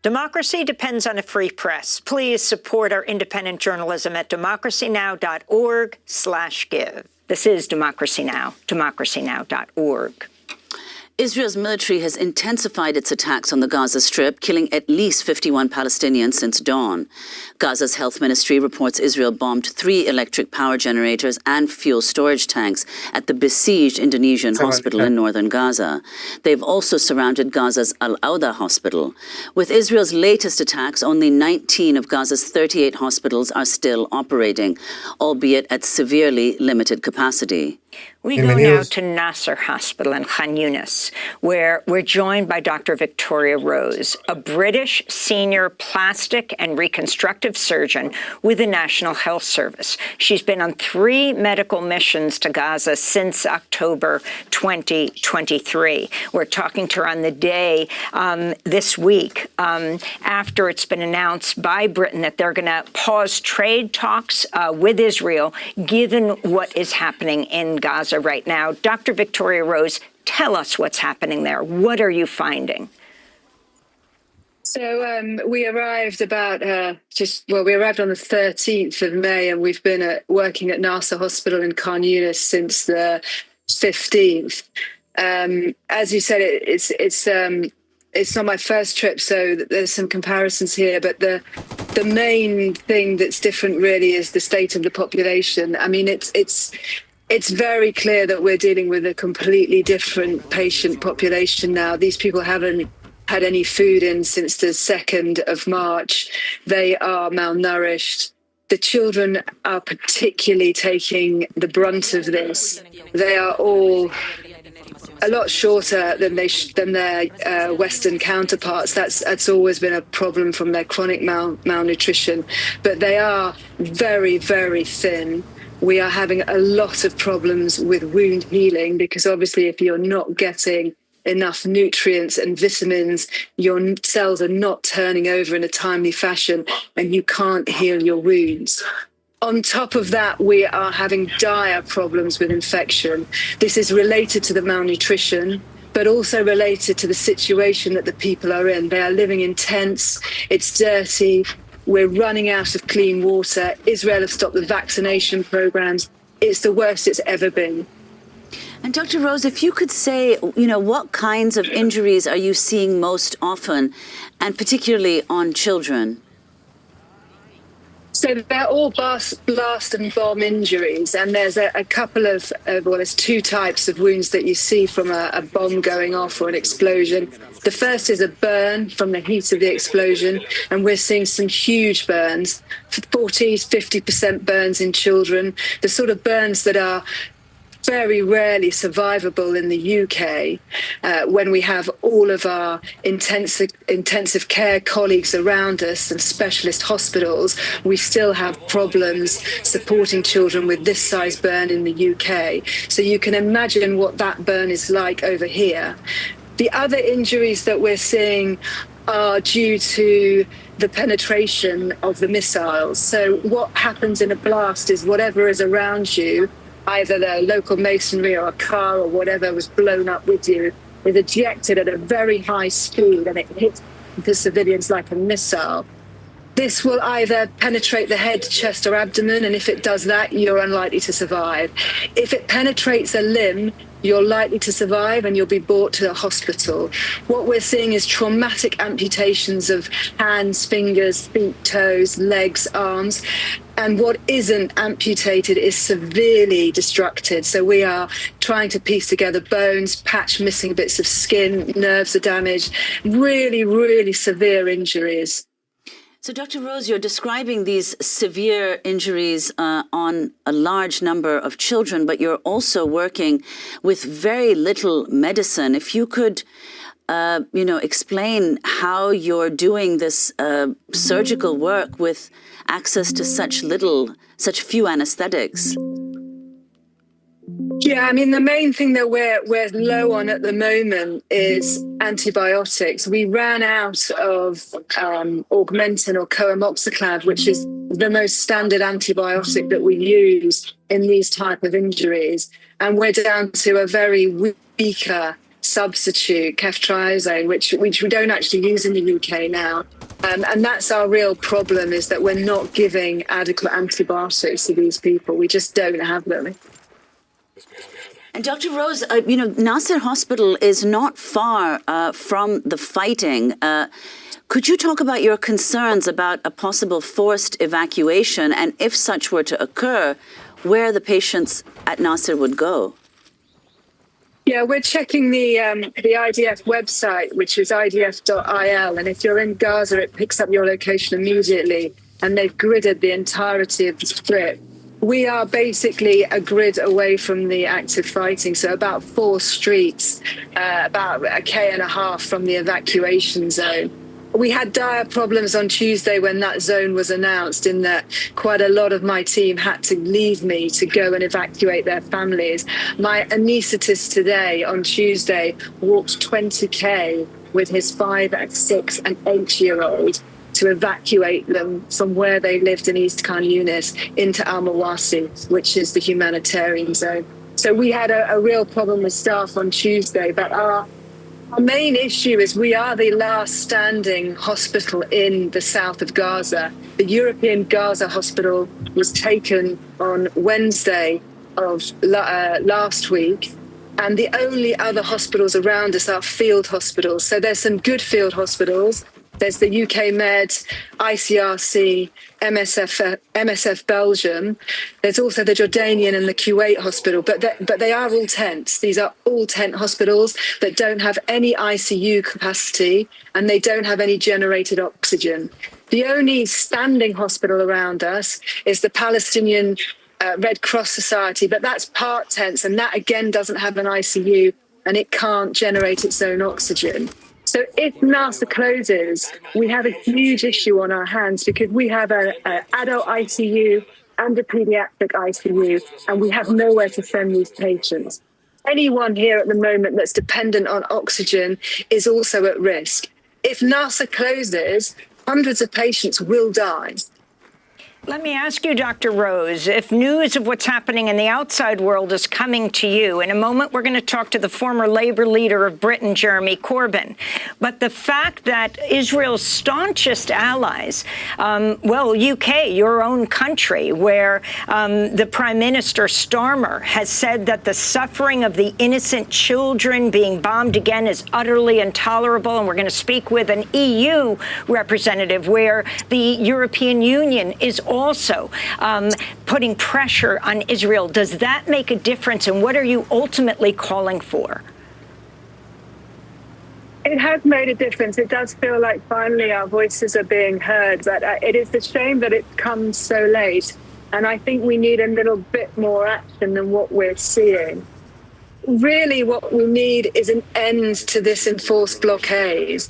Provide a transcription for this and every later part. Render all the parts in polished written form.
Democracy depends on a free press. Please support our independent journalism at democracynow.org/give. This is Democracy Now!, democracynow.org. Israel's military has intensified its attacks on the Gaza Strip, killing at least 51 Palestinians since dawn. Gaza's health ministry reports Israel bombed 3 electric power generators and fuel storage tanks at the besieged Indonesian hospital in northern Gaza. They've also surrounded Gaza's Al-Auda hospital. With Israel's latest attacks, only 19 of Gaza's 38 hospitals are still operating, albeit at severely limited capacity. We go now to Nasser Hospital in Khan Yunis, where we're joined by Dr. Victoria Rose, a British senior plastic and reconstructive surgeon with the National Health Service. She's been on 3 medical missions to Gaza since October 2023. We're talking to her on the day this week after it's been announced by Britain that they're going to pause trade talks with Israel, given what is happening in Gaza right now. Dr. Victoria Rose, tell us what's happening there. What are you finding? So we arrived about we arrived on the 13th of May, and we've been working at Nasser Hospital in Khan Yunis since the 15th. As you said, it's not my first trip, so there's some comparisons here. But the main thing that's different really is the state of the population. I mean, it's very clear that we're dealing with a completely different patient population now. These people haven't had any food in since the 2nd of March. They are malnourished. The children are particularly taking the brunt of this. They are all a lot shorter than their Western counterparts. That's always been a problem from their chronic malnutrition. But they are very, very thin. We are having a lot of problems with wound healing because obviously if you're not getting enough nutrients and vitamins, your cells are not turning over in a timely fashion and you can't heal your wounds. On top of that, we are having dire problems with infection. This is related to the malnutrition, but also related to the situation that the people are in. They are living in tents, it's dirty, we're running out of clean water. Israel have stopped the vaccination programs. It's the worst it's ever been. And Dr. Rose, if you could say, what kinds of injuries are you seeing most often, and particularly on children? So they're all blast and bomb injuries, and there's a couple of, there's 2 types of wounds that you see from a bomb going off or an explosion. The first is a burn from the heat of the explosion, and we're seeing some huge burns, 40-50% burns in children, the sort of burns that are very rarely survivable in the UK. When we have all of our intensive care colleagues around us and specialist hospitals, we still have problems supporting children with this size burn in the UK. So you can imagine what that burn is like over here. The other injuries that we're seeing are due to the penetration of the missiles. So what happens in a blast is whatever is around you, either the local masonry or a car or whatever was blown up with you, is ejected at a very high speed and it hits the civilians like a missile. This will either penetrate the head, chest or abdomen, and if it does that, you're unlikely to survive. If it penetrates a limb, you're likely to survive and you'll be brought to a hospital. What we're seeing is traumatic amputations of hands, fingers, feet, toes, legs, arms. And what isn't amputated is severely destructed. So we are trying to piece together bones, patch missing bits of skin, nerves are damaged, really, really severe injuries. So, Dr. Rose, you're describing these severe injuries on a large number of children, but you're also working with very little medicine. If you could, explain how you're doing this surgical work with access to such few anesthetics. Yeah, I mean, the main thing that we're low on at the moment is antibiotics. We ran out of Augmentin or coamoxiclav, which is the most standard antibiotic that we use in these type of injuries. And we're down to a very weaker substitute, ceftriaxone, which we don't actually use in the UK now. And that's our real problem, is that we're not giving adequate antibiotics to these people. We just don't have them. And Dr. Rose, Nasser Hospital is not far from the fighting. Could you talk about your concerns about a possible forced evacuation, and if such were to occur, where the patients at Nasser would go? Yeah, we're checking the IDF website, which is idf.il. And if you're in Gaza, it picks up your location immediately. And they've gridded the entirety of the strip. We are basically a grid away from the active fighting, so about 4 streets, about a K and a half from the evacuation zone. We had dire problems on Tuesday when that zone was announced, in that quite a lot of my team had to leave me to go and evacuate their families. My anaesthetist today, on Tuesday, walked 20K with his 5, 6 and 8-year-old to evacuate them from where they lived in East Khan Yunis into Al-Mawasi, which is the humanitarian zone. So we had a real problem with staff on Tuesday, but our main issue is we are the last standing hospital in the south of Gaza. The European Gaza hospital was taken on Wednesday of last week, and the only other hospitals around us are field hospitals. So there's some good field hospitals. There's the UK Med, ICRC, MSF Belgium. There's also the Jordanian and the Kuwait hospital, but they are all tents. These are all tent hospitals that don't have any ICU capacity, and they don't have any generated oxygen. The only standing hospital around us is the Palestinian Red Cross Society, but that's part tents, and that again doesn't have an ICU, and it can't generate its own oxygen. So if Nasser closes, we have a huge issue on our hands, because we have an adult ICU and a pediatric ICU, and we have nowhere to send these patients. Anyone here at the moment that's dependent on oxygen is also at risk. If Nasser closes, hundreds of patients will die. Let me ask you, Dr. Rose, if news of what's happening in the outside world is coming to you, in a moment we're going to talk to the former Labour leader of Britain, Jeremy Corbyn. But the fact that Israel's staunchest allies, UK, your own country, where the Prime Minister Starmer has said that the suffering of the innocent children being bombed again is utterly intolerable. And we're going to speak with an EU representative where the European Union is also putting pressure on Israel. Does that make a difference, and what are you ultimately calling for? It has made a difference. It does feel like finally our voices are being heard, but it is a shame that it comes so late. And I think we need a little bit more action than what we're seeing. Really, what we need is an end to this enforced blockade.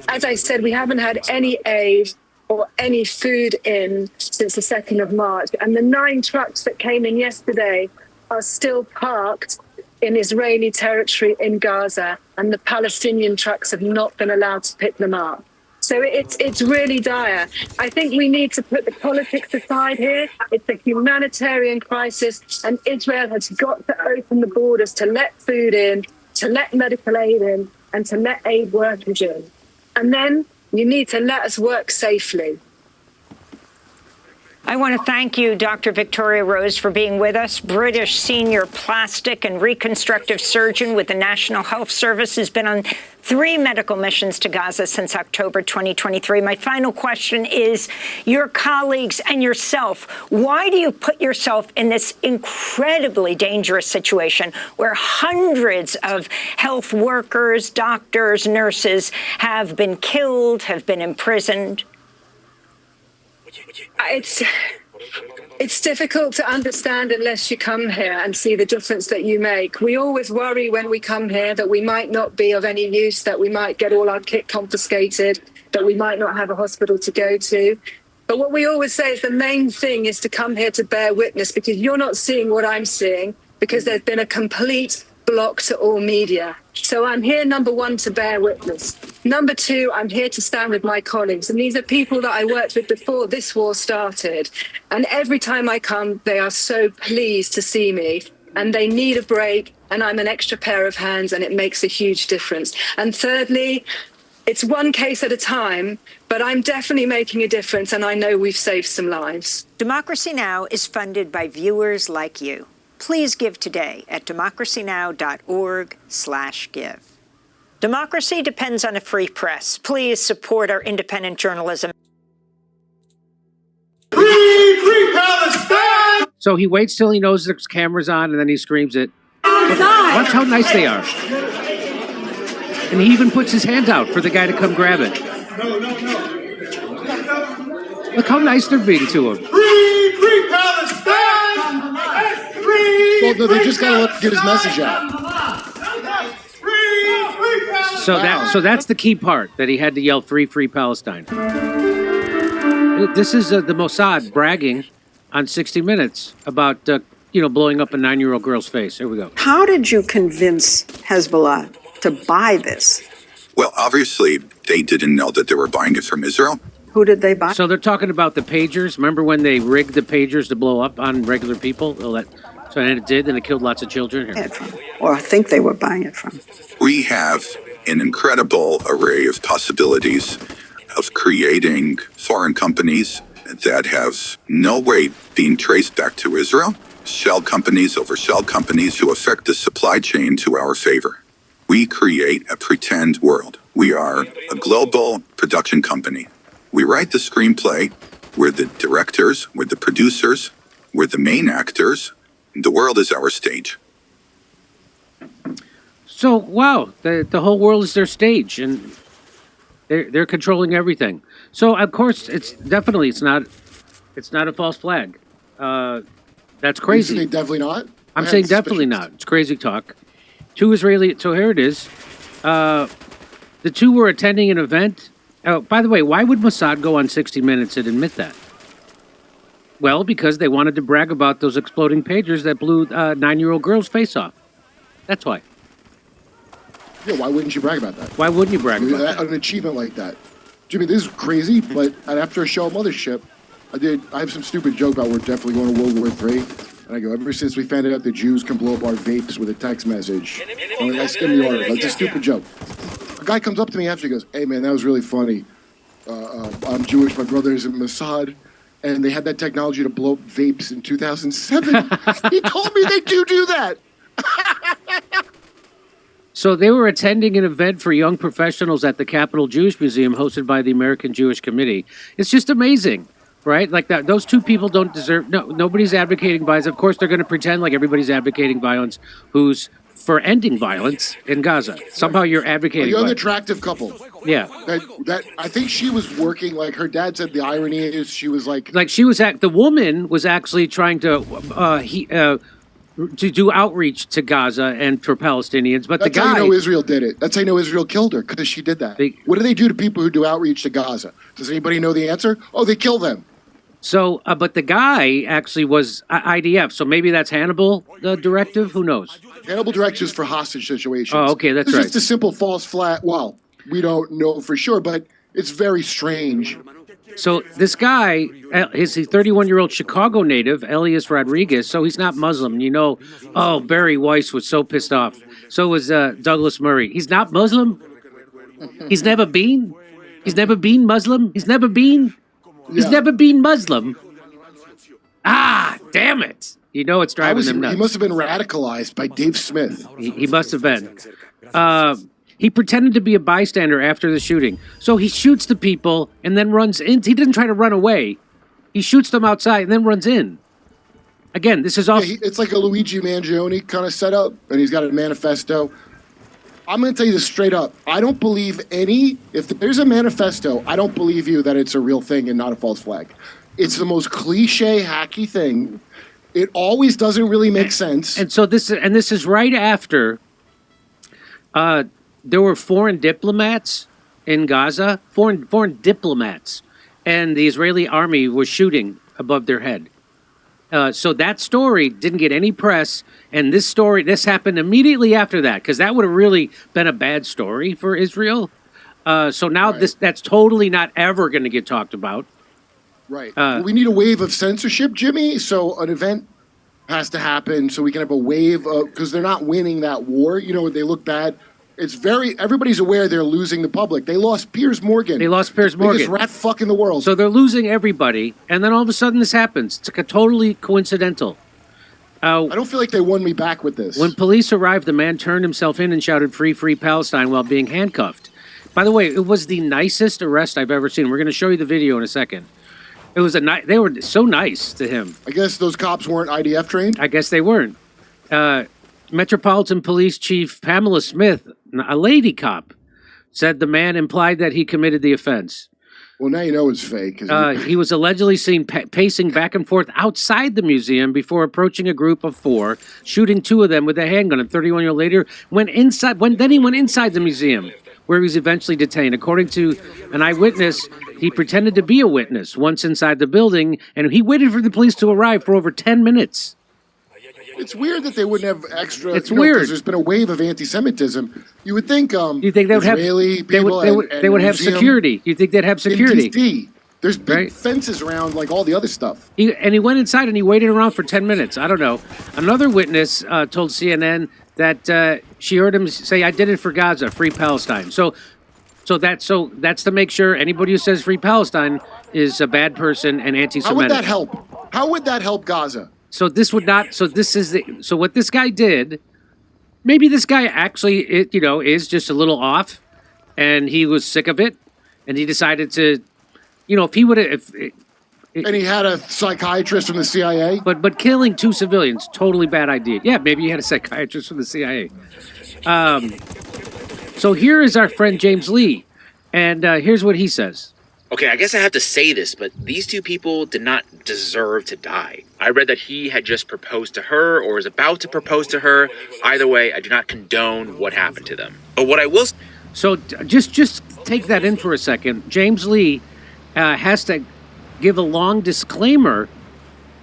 As I said, we haven't had any aid or any food in since the 2nd of March. And the 9 trucks that came in yesterday are still parked in Israeli territory in Gaza, and the Palestinian trucks have not been allowed to pick them up. So it's really dire. I think we need to put the politics aside here. It's a humanitarian crisis, and Israel has got to open the borders to let food in, to let medical aid in, and to let aid workers in. And then you need to let us work safely. I want to thank you, Dr. Victoria Rose, for being with us. British senior plastic and reconstructive surgeon with the National Health Service, has been on 3 medical missions to Gaza since October 2023. My final question is, your colleagues and yourself, why do you put yourself in this incredibly dangerous situation where hundreds of health workers, doctors, nurses have been killed, have been imprisoned? It's difficult to understand unless you come here and see the difference that you make. We always worry when we come here that we might not be of any use, that we might get all our kit confiscated, that we might not have a hospital to go to. But what we always say is the main thing is to come here to bear witness, because you're not seeing what I'm seeing, because there's been a complete block to all media. So I'm here, number 1, to bear witness. Number 2, I'm here to stand with my colleagues. And these are people that I worked with before this war started. And every time I come, they are so pleased to see me. and they need a break, and I'm an extra pair of hands, and it makes a huge difference. And thirdly, it's one case at a time, but I'm definitely making a difference, and I know we've saved some lives. Democracy Now! Is funded by viewers like you. Please give today at democracynow.org/give. Democracy depends on a free press. Please support our independent journalism. Free Palestine! So he waits till he knows there's cameras on, and then he screams it. Watch how nice they are. And he even puts his hand out for the guy to come grab it. No. Look how nice they're being to him. Free Palestine! Well, no, they just gotta get his message out. So that's the key part, that he had to yell free Palestine. This is the Mossad bragging on 60 Minutes about blowing up a 9-year-old girl's face. Here we go. How did you convince Hezbollah to buy this? Well, obviously, they didn't know that they were buying it from Israel. Who did they buy? So they're talking about the pagers. Remember when they rigged the pagers to blow up on regular people? So it did, and it killed lots of children. Here. Or I think they were buying it from. We have an incredible array of possibilities of creating foreign companies that have no way being traced back to Israel, shell companies over shell companies who affect the supply chain to our favor. We create a pretend world. We are a global production company. We write the screenplay. We're the directors. We're the producers. We're the main actors. The world is our stage. So, wow, the whole world is their stage, and they're controlling everything. So, of course, it's not a false flag. That's crazy. You say definitely not? I'm saying definitely not. It's crazy talk. Two Israeli. So here it is. The two were attending an event. Oh, by the way, why would Mossad go on 60 Minutes and admit that? Well, because they wanted to brag about those exploding pagers that blew a 9-year-old girl's face off. That's why. Yeah, why wouldn't you brag about that? Why wouldn't you brag about that? An achievement like that. Jimmy, this is crazy, but after a show of Mothership, I have some stupid joke about we're definitely going to World War III. And I go, ever since we found out the Jews can blow up our vapes with a text message, I skim the article. It's a stupid joke. A guy comes up to me after, he goes, hey man, that was really funny. I'm Jewish, my brother's in Mossad, and they had that technology to blow up vapes in 2007. He told me they do that. So they were attending an event for young professionals at the Capitol Jewish Museum hosted by the American Jewish Committee. It's just amazing. Right? Like that. Those two people don't deserve. No, nobody's advocating violence. Of course, they're going to pretend like everybody's advocating violence who's for ending violence in Gaza. Somehow you're advocating. A young, violence. attractive couple. Yeah. That I think she was working. Like her dad said, the irony is she was like she was. The woman was actually trying to do outreach to Gaza and for Palestinians, but that's the guy. How you know Israel did it. That's how you know Israel killed her, because she did that. What do they do to people who do outreach to Gaza? Does anybody know the answer? Oh, they kill them. So, but the guy actually was IDF, so maybe that's Hannibal, the directive? Who knows? Hannibal directives for hostage situations. Oh, okay, that's right. It's just a simple false flag. Well, we don't know for sure, but it's very strange. So this guy is a 31-year-old Chicago native, Elias Rodriguez, so he's not Muslim. You know, Barry Weiss was so pissed off. So was Douglas Murray. He's not Muslim? He's never been? He's never been Muslim? He's never been? He's never been Muslim. Ah, damn it. You know it's driving them nuts. He must have been radicalized by Dave Smith. He must have been. He pretended to be a bystander after the shooting. So he shoots the people and then runs in. He didn't try to run away. He shoots them outside and then runs in. Again, this is all... Yeah, it's like a Luigi Mangione kind of setup, and he's got a manifesto. I'm going to tell you this straight up. I don't believe if there's a manifesto, I don't believe you that it's a real thing and not a false flag. It's the most cliche, hacky thing. It always doesn't really make sense. And so this is right after there were foreign diplomats in Gaza, foreign diplomats, and the Israeli army was shooting above their head. So that story didn't get any press, and this happened immediately after that, because that would have really been a bad story for Israel. So now that's totally not ever going to get talked about. Right. We need a wave of censorship, Jimmy. So an event has to happen so we can have a wave of, because they're not winning that war. You know, they look bad. Everybody's aware they're losing the public. They lost Piers Morgan. They lost Piers the biggest Morgan. rat fuck in the world. So they're losing everybody, and then all of a sudden this happens. It's like a totally coincidental. I don't feel like they won me back with this. When police arrived, the man turned himself in and shouted, "Free, free Palestine," while being handcuffed. By the way, it was the nicest arrest I've ever seen. We're going to show you the video in a second. It was they were so nice to him. I guess those cops weren't IDF trained? I guess they weren't. Metropolitan Police Chief Pamela Smith, a lady cop, said the man implied that he committed the offense. Well, now you know it's fake. He was allegedly seen pacing back and forth outside the museum before approaching a group of 4, shooting 2 of them with a handgun. And 31-year-old later went inside. Then he went inside the museum, where he was eventually detained. According to an eyewitness, he pretended to be a witness once inside the building, and he waited for the police to arrive for over 10 minutes. It's weird that they wouldn't have extra. It's weird. Because there's been a wave of anti-Semitism. You would think. You think they would Israeli have? People They would have security. You think they'd have security? In DC, there's big Right. fences around like all the other stuff. He went inside and he waited around for 10 minutes. I don't know. Another witness told CNN that she heard him say, "I did it for Gaza, free Palestine." So that's to make sure anybody who says free Palestine is a bad person and anti-Semitic. How would that help? How would that help Gaza? So this would not. So this is so what this guy did. Maybe this guy actually, is just a little off, and he was sick of it, and he decided to, if he would have, And he had a psychiatrist from the CIA. but killing 2 civilians, totally bad idea. Yeah, maybe he had a psychiatrist from the CIA. So here is our friend James Lee, and here's what he says. Okay, I guess I have to say this, but these 2 people did not deserve to die. I read that he had just proposed to her or was about to propose to her. Either way, I do not condone what happened to them. But what I will... So just take that in for a second. James Lee has to give a long disclaimer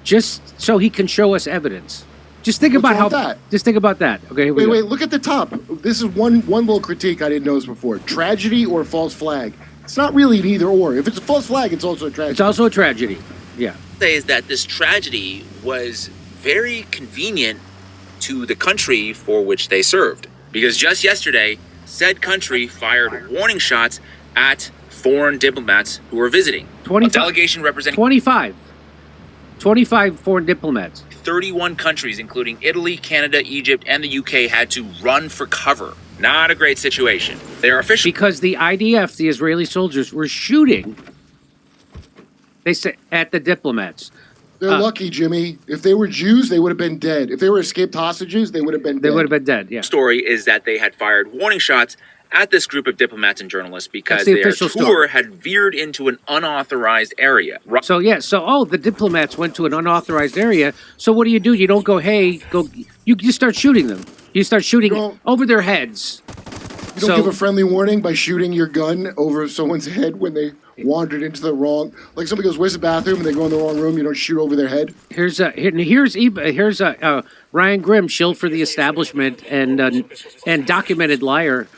just so he can show us evidence. Just think about how... that? Just think about that. Okay, here we go. Wait, look at the top. This is one little critique I didn't notice before. Tragedy or false flag. It's not really an either or. If it's a false flag, it's also a tragedy. It's also a tragedy. Yeah. Say is that this tragedy was very convenient to the country for which they served. Because just yesterday, said country fired warning shots at foreign diplomats who were visiting. 25, a delegation representing 25 foreign diplomats. 31 countries, including Italy, Canada, Egypt, and the UK, had to run for cover. Not a great situation. They are officially... Because the IDF, the Israeli soldiers, were shooting, they said, at the diplomats. They're lucky, Jimmy. If they were Jews, they would have been dead. If they were escaped hostages, they would have been dead. They would have been dead, yeah. Story is that they had fired warning shots at this group of diplomats and journalists because the their official tour story. had veered into an unauthorized area. So the diplomats went to an unauthorized area. So what do? You don't go, hey, go. You start shooting them. You start shooting over their heads. You don't give a friendly warning by shooting your gun over someone's head when they wandered into the wrong. Like somebody goes, "Where's the bathroom?" and they go in the wrong room. You don't shoot over their head. Here's Ryan Grimm, shill for the establishment and documented liar.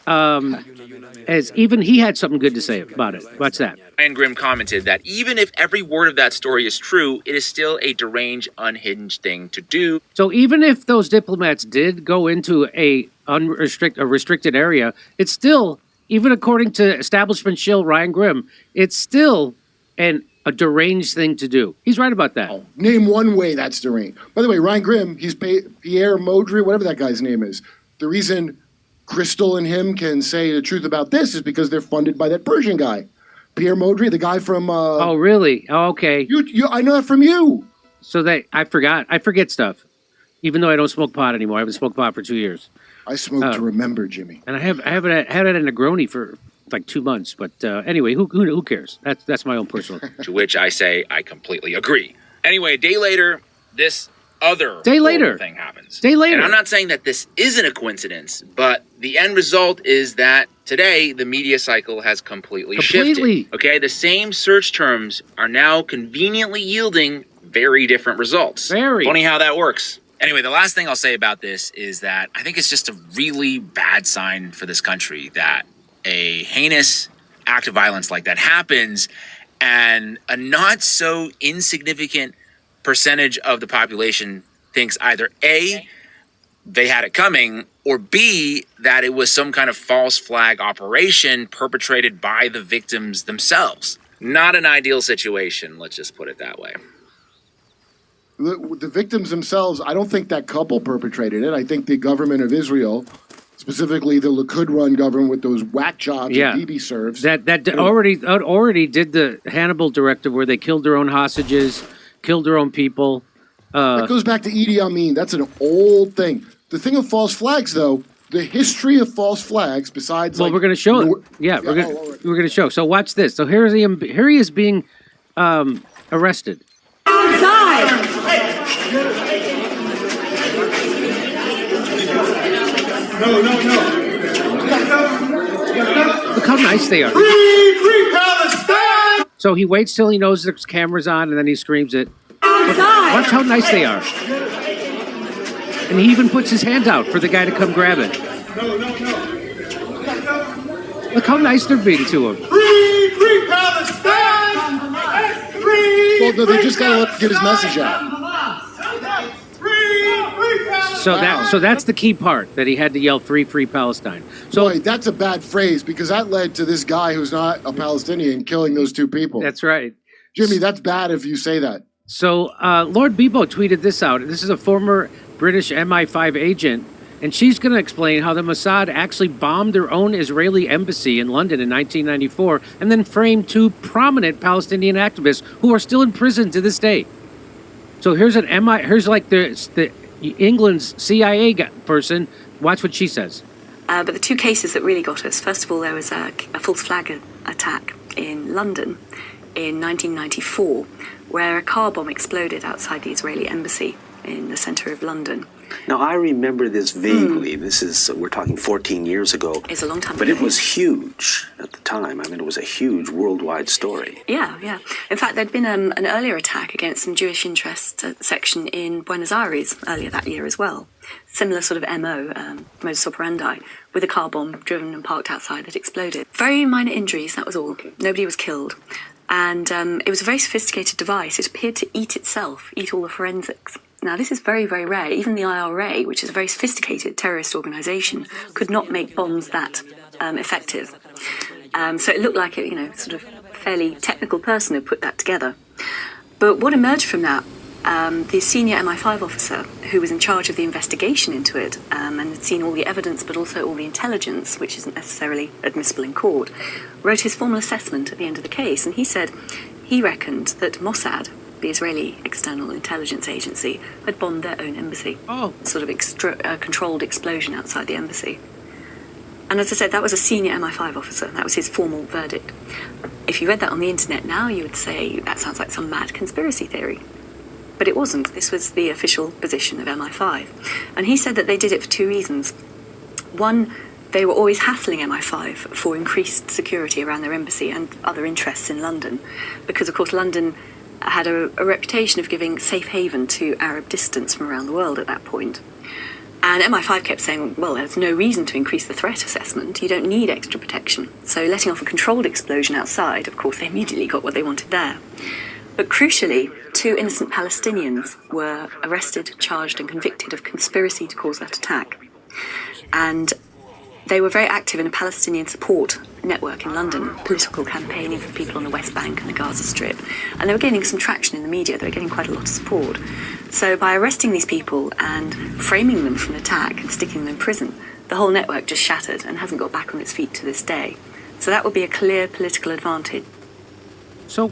As even he had something good to say about it. What's that? Ryan Grimm commented that even if every word of that story is true, it is still a deranged, unhinged thing to do. So even if those diplomats did go into a restricted area, it's still, even according to establishment shill Ryan Grimm, it's still a deranged thing to do. He's right about that. Name one way that's deranged. By the way, Ryan Grimm, he's Pierre Modry, whatever that guy's name is. The reason Crystal and him can say the truth about this is because they're funded by that Persian guy, Pierre Modry, the guy from. Oh, really? Oh, okay. I know that from you. So I forget stuff, even though I don't smoke pot anymore. I haven't smoked pot for 2 years. I smoke to remember, Jimmy. And I haven't had it in a Negroni for like 2 months. But anyway, who cares? That's my own personal. To which I say I completely agree. Anyway, a day later, this other thing happens. Day later. And I'm not saying that this isn't a coincidence, but the end result is that today the media cycle has completely shifted. Okay, the same search terms are now conveniently yielding very different results. Very. Funny how that works. Anyway, the last thing I'll say about this is that I think it's just a really bad sign for this country that a heinous act of violence like that happens and a not so insignificant percentage of the population thinks either A, they had it coming, or B, that it was some kind of false flag operation perpetrated by the victims themselves. Not an ideal situation, let's just put it that way. The victims themselves, I don't think that couple perpetrated it. I think the government of Israel, specifically the Likud-run government with those whack jobs that Bibi serves. That already did the Hannibal directive where they killed their own hostages, killed their own people. That goes back to Idi Amin. That's an old thing. The thing of false flags, though, the history of false flags, besides we're going to show it. Yeah, we're going to show. So watch this. So here he is being arrested. Outside! No. Look how nice they are. Free Palestine! So he waits till he knows there's cameras on, and then he screams it. Outside! Watch how nice they are. And he even puts his hand out for the guy to come grab it. No. Look how nice they're being to him. Free Palestine! Well, no, they just gotta let him get his message out. So that's the key part, that he had to yell free Palestine. So Boy, that's a bad phrase, because that led to this guy who's not a Palestinian killing those two people. That's right. Jimmy, that's bad if you say that. So Lord Bebo tweeted this out. This is a former British MI5 agent, and she's going to explain how the Mossad actually bombed their own Israeli embassy in London in 1994 and then framed two prominent Palestinian activists who are still in prison to this day. So here's like the England's CIA person. Watch what she says. But the two cases that really got us, first of all, there was a false flag attack in London in 1994, where a car bomb exploded outside the Israeli embassy in the centre of London. Now, I remember this vaguely. We're talking 14 years ago. It's a long time But ago. it was huge at the time. I mean, it was a huge worldwide story. Yeah. In fact, there'd been an earlier attack against some Jewish interest section in Buenos Aires earlier that year as well. Similar sort of MO, modus operandi, with a car bomb driven and parked outside that exploded. Very minor injuries, that was all. Nobody was killed. And it was a very sophisticated device. It appeared to eat itself, eat all the forensics. Now, this is very, very rare. Even the IRA, which is a very sophisticated terrorist organisation, could not make bombs that effective. So it looked like a sort of fairly technical person had put that together. But what emerged from that, the senior MI5 officer who was in charge of the investigation into it and had seen all the evidence but also all the intelligence, which isn't necessarily admissible in court, wrote his formal assessment at the end of the case. And he said he reckoned that Mossad, the Israeli External Intelligence Agency, had bombed their own embassy. Sort of controlled explosion outside the embassy. And as I said, that was a senior MI5 officer. That was his formal verdict. If you read that on the internet now, you would say that sounds like some mad conspiracy theory. But it wasn't. This was the official position of MI5. And he said that they did it for two reasons. One, they were always hassling MI5 for increased security around their embassy and other interests in London. Because, of course, London had a reputation of giving safe haven to Arab dissidents from around the world at that point. And MI5 kept saying, well, there's no reason to increase the threat assessment. You don't need extra protection. So letting off a controlled explosion outside, of course, they immediately got what they wanted there. But crucially, two innocent Palestinians were arrested, charged and convicted of conspiracy to cause that attack. And they were very active in a Palestinian support network in London, political campaigning for people on the West Bank and the Gaza Strip. And they were gaining some traction in the media. They were getting quite a lot of support. So by arresting these people and framing them for an attack and sticking them in prison, the whole network just shattered and hasn't got back on its feet to this day. So that would be a clear political advantage. So,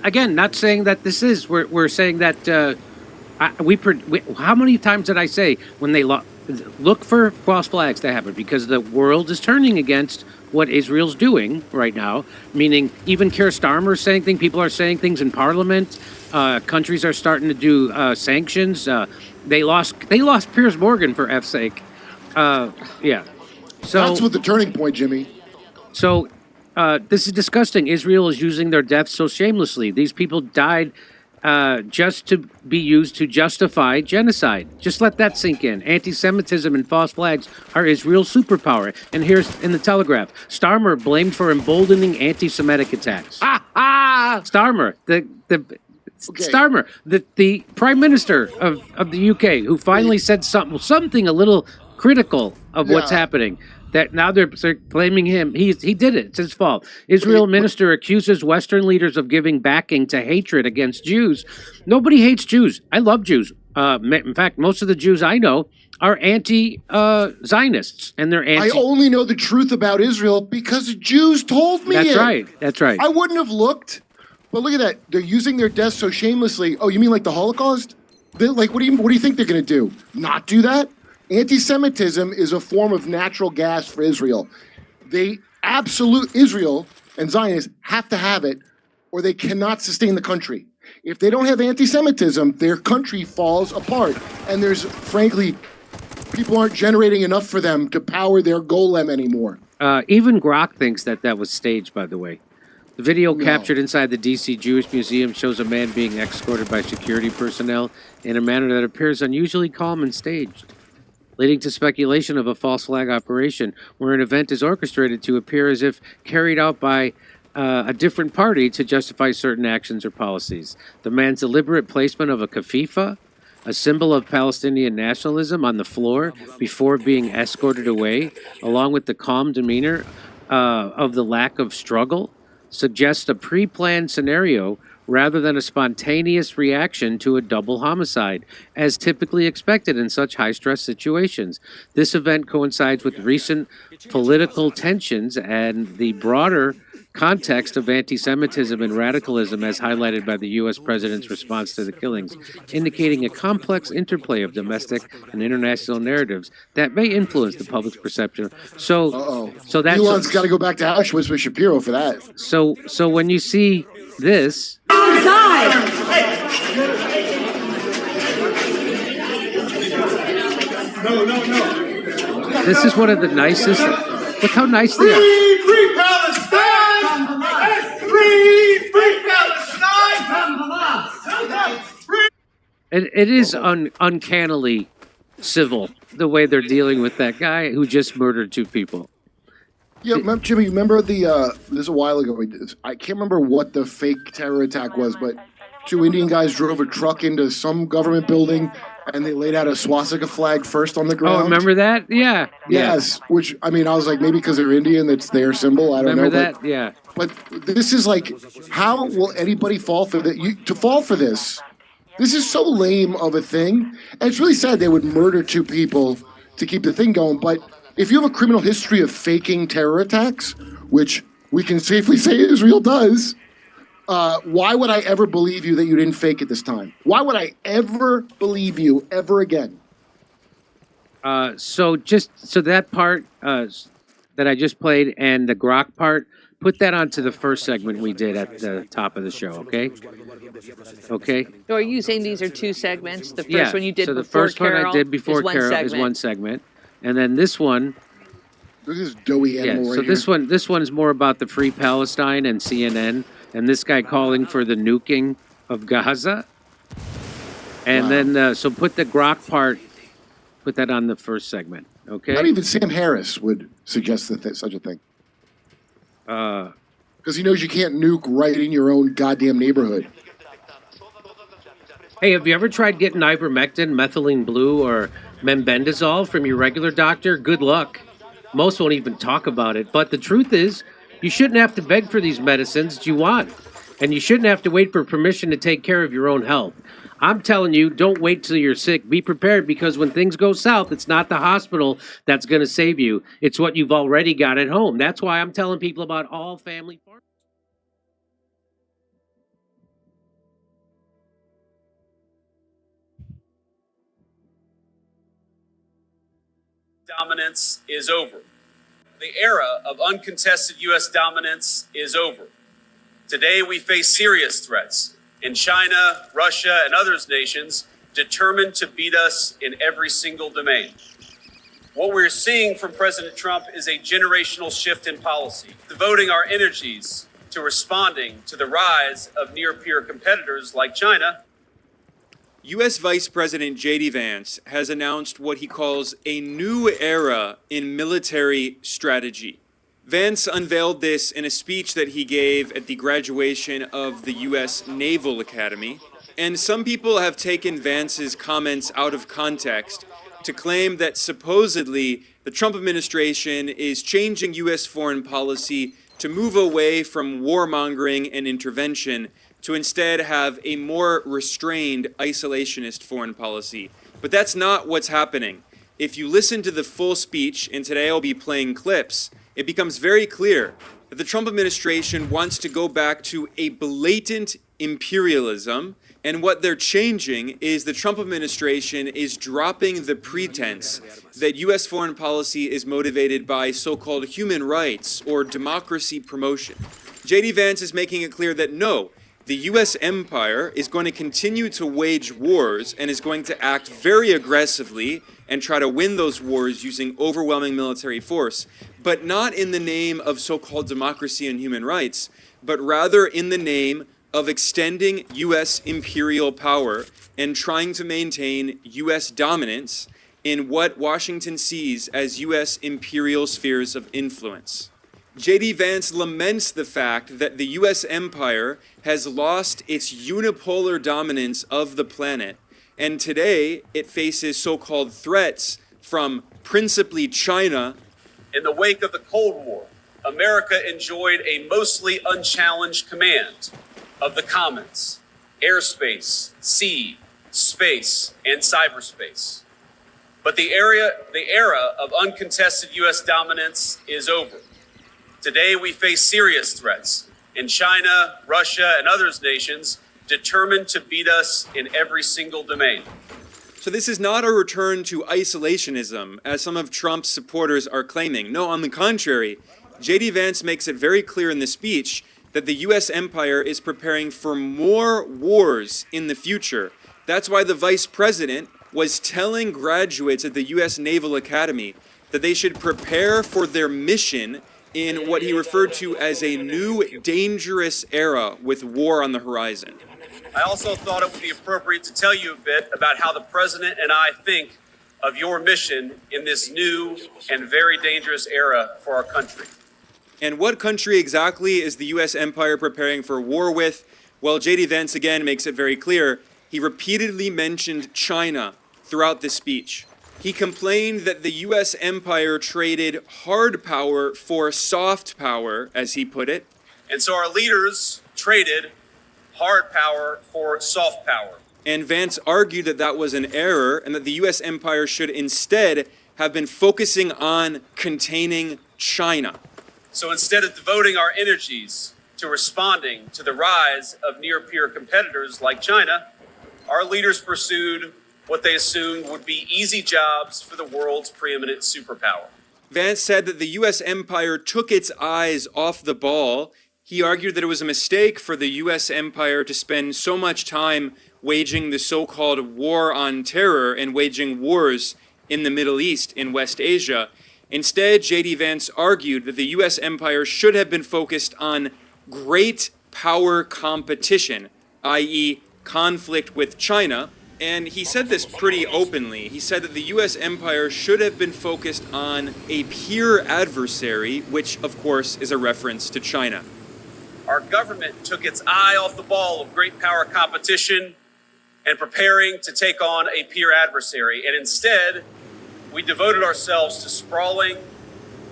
again, not saying that this is. We're saying that how many times did I say when they look for false flags to happen, because the world is turning against what Israel's doing right now, meaning even Keir Starmer is saying things, people are saying things in Parliament, countries are starting to do sanctions. They lost Piers Morgan, for F's sake. Yeah. So that's what the turning point, Jimmy. So this is disgusting. Israel is using their deaths so shamelessly. These people died just to be used to justify genocide. Just let that sink in. Anti-Semitism and false flags are Israel's superpower. And here's in the Telegraph, Starmer blamed for emboldening anti-Semitic attacks. Starmer, Starmer, the Prime Minister of the UK, who finally said something a little critical of what's happening. That now they're blaming him. He did it. It's his fault. Israel minister accuses Western leaders of giving backing to hatred against Jews. Nobody hates Jews. I love Jews. In fact, most of the Jews I know are anti-Zionists, and they're anti. I only know the truth about Israel because Jews told me That's it. right. That's right. I wouldn't have looked. But look at that. They're using their deaths so shamelessly. Oh, you mean like the Holocaust? Like, what do you think they're going to do? Not do that? Anti-Semitism is a form of natural gas for Israel. Israel and Zionists have to have it, or they cannot sustain the country. If they don't have anti-Semitism, their country falls apart. And frankly, people aren't generating enough for them to power their golem anymore. Even Grok thinks that was staged, by the way. The video captured inside the D.C. Jewish Museum shows a man being escorted by security personnel in a manner that appears unusually calm and staged, leading to speculation of a false flag operation where an event is orchestrated to appear as if carried out by a different party to justify certain actions or policies. The man's deliberate placement of a kafifa, a symbol of Palestinian nationalism, on the floor before being escorted away, along with the calm demeanor of the lack of struggle, suggests a pre-planned scenario rather than a spontaneous reaction to a double homicide, as typically expected in such high-stress situations. This event coincides with recent political tensions and the broader context of anti-Semitism and radicalism as highlighted by the U.S. President's response to the killings, indicating a complex interplay of domestic and international narratives that may influence the public's perception. So that's... Elon's got to go back to Auschwitz with Shapiro for that. So when you see this... No. This is one of the nicest... Look how nice they are. Free Palestine! Free Palestine! It is uncannily civil, the way they're dealing with that guy who just murdered 2 people. Yeah, Jimmy, remember this is a while ago. I can't remember what the fake terror attack was, but 2 Indian guys drove a truck into some government building and they laid out a swastika flag first on the ground. Oh, remember that? Yeah. Yes, which, I mean, I was like, maybe because they're Indian, that's their symbol. I don't know. Remember that? Yeah. But this is like, how will anybody fall for that? To fall for this, this is so lame of a thing. And it's really sad they would murder 2 people to keep the thing going. But if you have a criminal history of faking terror attacks, which we can safely say Israel does, why would I ever believe you that you didn't fake it this time? Why would I ever believe you ever again? So that part that I just played and the Grok part, put that onto the first segment we did at the top of the show, okay? Okay? So are you saying these are 2 segments? The first Yeah, one you did so before the first Carol one I did before is one Carol is segment. one segment. And then this one... Look at this doughy animal right here. This one's more about the Free Palestine and CNN, and this guy calling for the nuking of Gaza. And then, so put the Grok part, put that on the first segment, okay? Not even Sam Harris would suggest such a thing. Because he knows you can't nuke right in your own goddamn neighborhood. Hey, have you ever tried getting ivermectin, methylene blue, or mebendazole from your regular doctor? Good luck. Most won't even talk about it. But the truth is, you shouldn't have to beg for these medicines that you want. And you shouldn't have to wait for permission to take care of your own health. I'm telling you, don't wait till you're sick. Be prepared, because when things go south, it's not the hospital that's going to save you. It's what you've already got at home. That's why I'm telling people about all family pharmacy. Dominance is over. The era of uncontested U.S. dominance is over. Today we face serious threats in China, Russia, and other nations determined to beat us in every single domain. What we're seeing from President Trump is a generational shift in policy, devoting our energies to responding to the rise of near-peer competitors like China. U.S. Vice President J.D. Vance has announced what he calls a new era in military strategy. Vance unveiled this in a speech that he gave at the graduation of the U.S. Naval Academy. And some people have taken Vance's comments out of context to claim that supposedly the Trump administration is changing U.S. foreign policy to move away from warmongering and intervention to instead have a more restrained isolationist foreign policy. But that's not what's happening. If you listen to the full speech, and today I'll be playing clips, it becomes very clear that the Trump administration wants to go back to a blatant imperialism, and what they're changing is the Trump administration is dropping the pretense that U.S. foreign policy is motivated by so-called human rights or democracy promotion. J.D. Vance is making it clear that no, the U.S. empire is going to continue to wage wars and is going to act very aggressively and try to win those wars using overwhelming military force, but not in the name of so-called democracy and human rights, but rather in the name of extending U.S. imperial power and trying to maintain U.S. dominance in what Washington sees as U.S. imperial spheres of influence. J.D. Vance laments the fact that the U.S. empire has lost its unipolar dominance of the planet, and today it faces so-called threats from principally China. In the wake of the Cold War, America enjoyed a mostly unchallenged command of the commons, airspace, sea, space, and cyberspace. But the era of uncontested U.S. dominance is over. Today we face serious threats in China, Russia, and other nations determined to beat us in every single domain. So this is not a return to isolationism, as some of Trump's supporters are claiming. No, on the contrary, J.D. Vance makes it very clear in the speech that the U.S. empire is preparing for more wars in the future. That's why the vice president was telling graduates at the U.S. Naval Academy that they should prepare for their mission in what he referred to as a new dangerous era with war on the horizon. I also thought it would be appropriate to tell you a bit about how the president and I think of your mission in this new and very dangerous era for our country. And what country exactly is the U.S. empire preparing for war with? Well, J.D. Vance again makes it very clear. He repeatedly mentioned China throughout this speech. He complained that the U.S. empire traded hard power for soft power, as he put it. And so our leaders traded hard power for soft power. And Vance argued that that was an error and that the U.S. empire should instead have been focusing on containing China. So instead of devoting our energies to responding to the rise of near-peer competitors like China, our leaders pursued what they assumed would be easy jobs for the world's preeminent superpower. Vance said that the U.S. empire took its eyes off the ball. He argued that it was a mistake for the U.S. empire to spend so much time waging the so-called war on terror and waging wars in the Middle East, in West Asia. Instead, J.D. Vance argued that the U.S. empire should have been focused on great power competition, i.e., conflict with China. And he said this pretty openly. He said that the U.S. empire should have been focused on a peer adversary, which, of course, is a reference to China. Our government took its eye off the ball of great power competition and preparing to take on a peer adversary. And instead, we devoted ourselves to sprawling,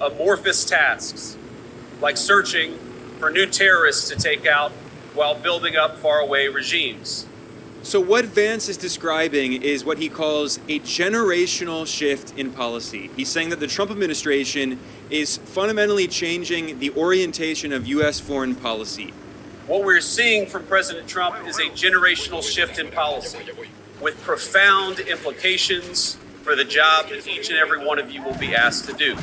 amorphous tasks, like searching for new terrorists to take out while building up faraway regimes. So what Vance is describing is what he calls a generational shift in policy. He's saying that the Trump administration is fundamentally changing the orientation of U.S. foreign policy. What we're seeing from President Trump is a generational shift in policy with profound implications for the job that each and every one of you will be asked to do.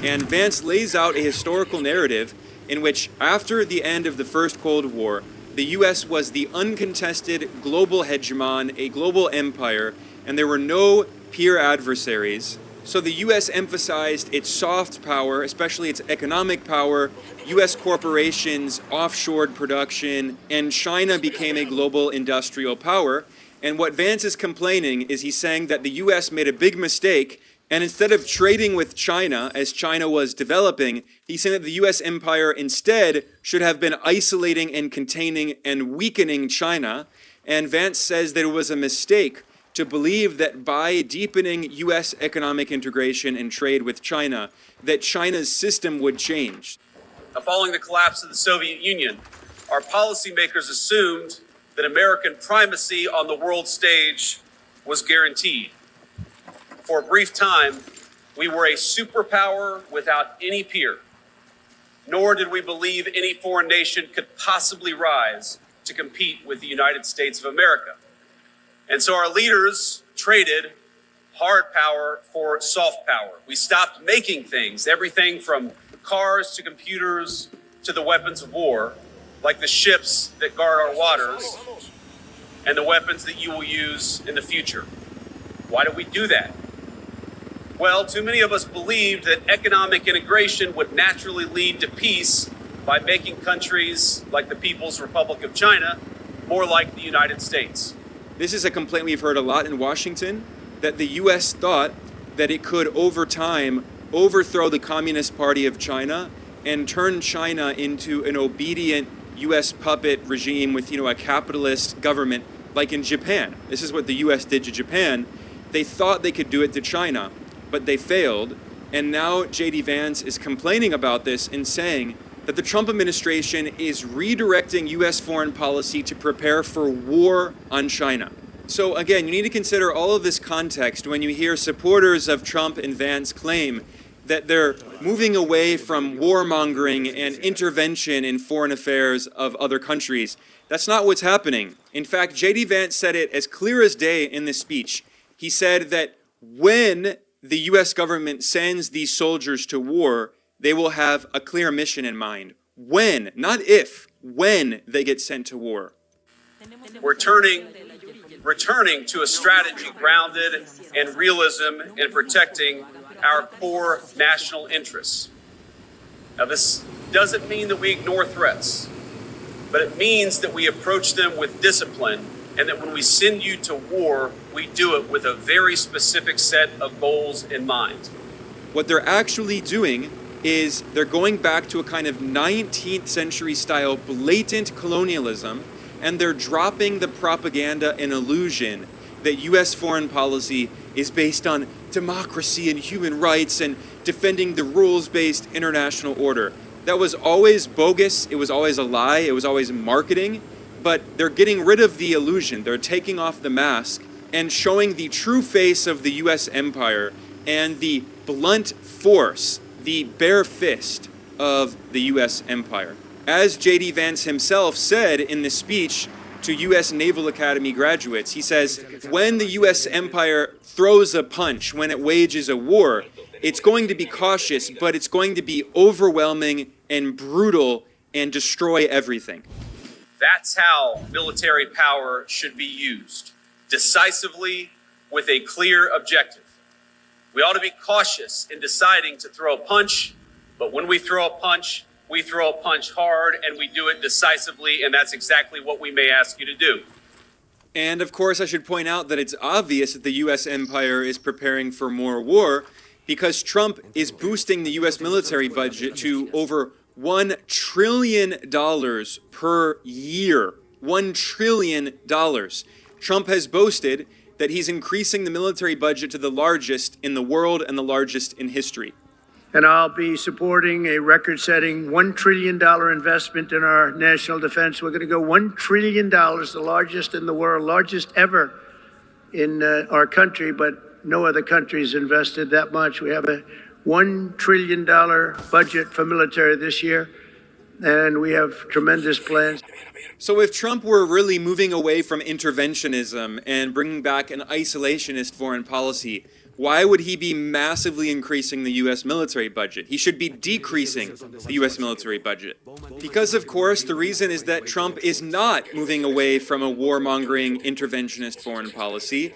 And Vance lays out a historical narrative in which, after the end of the First Cold War, the U.S. was the uncontested global hegemon, a global empire, and there were no peer adversaries. So the U.S. emphasized its soft power, especially its economic power. U.S. corporations offshored production, and China became a global industrial power. And what Vance is complaining is he's saying that the U.S. made a big mistake, and instead of trading with China as China was developing, he's saying that the U.S. empire instead should have been isolating and containing and weakening China. And Vance says that it was a mistake to believe that by deepening U.S. economic integration and trade with China, that China's system would change. Now, following the collapse of the Soviet Union, our policymakers assumed that American primacy on the world stage was guaranteed. For a brief time, we were a superpower without any peer, nor did we believe any foreign nation could possibly rise to compete with the United States of America. And so our leaders traded hard power for soft power. We stopped making things, everything from cars to computers to the weapons of war, like the ships that guard our waters and the weapons that you will use in the future. Why did we do that? Well, too many of us believed that economic integration would naturally lead to peace by making countries like the People's Republic of China more like the United States. This is a complaint we've heard a lot in Washington, that the U.S. thought that it could, over time, overthrow the Communist Party of China and turn China into an obedient U.S. puppet regime with, a capitalist government like in Japan. This is what the U.S. did to Japan. They thought they could do it to China, but they failed. And now J.D. Vance is complaining about this and saying that the Trump administration is redirecting U.S. foreign policy to prepare for war on China. So again, you need to consider all of this context when you hear supporters of Trump and Vance claim that they're moving away from warmongering and intervention in foreign affairs of other countries. That's not what's happening. In fact, J.D. Vance said it as clear as day in this speech. He said that when the U.S. government sends these soldiers to war, they will have a clear mission in mind. When, not if, when they get sent to war. We're returning to a strategy grounded in realism and protecting our core national interests. Now, this doesn't mean that we ignore threats, but it means that we approach them with discipline, and that when we send you to war, we do it with a very specific set of goals in mind. What they're actually doing is they're going back to a kind of 19th century style blatant colonialism, and they're dropping the propaganda and illusion that U.S. foreign policy is based on democracy and human rights and defending the rules-based international order. That was always bogus, it was always a lie, it was always marketing, but they're getting rid of the illusion. They're taking off the mask and showing the true face of the U.S. empire and the blunt force, the bare fist of the U.S. empire. As J.D. Vance himself said in the speech to U.S. Naval Academy graduates, he says, when the U.S. empire throws a punch, when it wages a war, it's going to be cautious, but it's going to be overwhelming and brutal and destroy everything. That's how military power should be used, decisively with a clear objective. We ought to be cautious in deciding to throw a punch, but when we throw a punch hard, and we do it decisively, and that's exactly what we may ask you to do. And of course, I should point out that it's obvious that the U.S. empire is preparing for more war because Trump is boosting the U.S. military budget to over $1 trillion per year. $1 trillion. Trump has boasted that he's increasing the military budget to the largest in the world and the largest in history. And I'll be supporting a record-setting $1 trillion investment in our national defense. We're going to go $1 trillion, the largest in the world, largest ever in our country, but no other country's invested that much. We have a $1 trillion budget for military this year, and we have tremendous plans. So if Trump were really moving away from interventionism and bringing back an isolationist foreign policy, why would he be massively increasing the U.S. military budget? He should be decreasing the U.S. military budget. Because, of course, the reason is that Trump is not moving away from a warmongering interventionist foreign policy.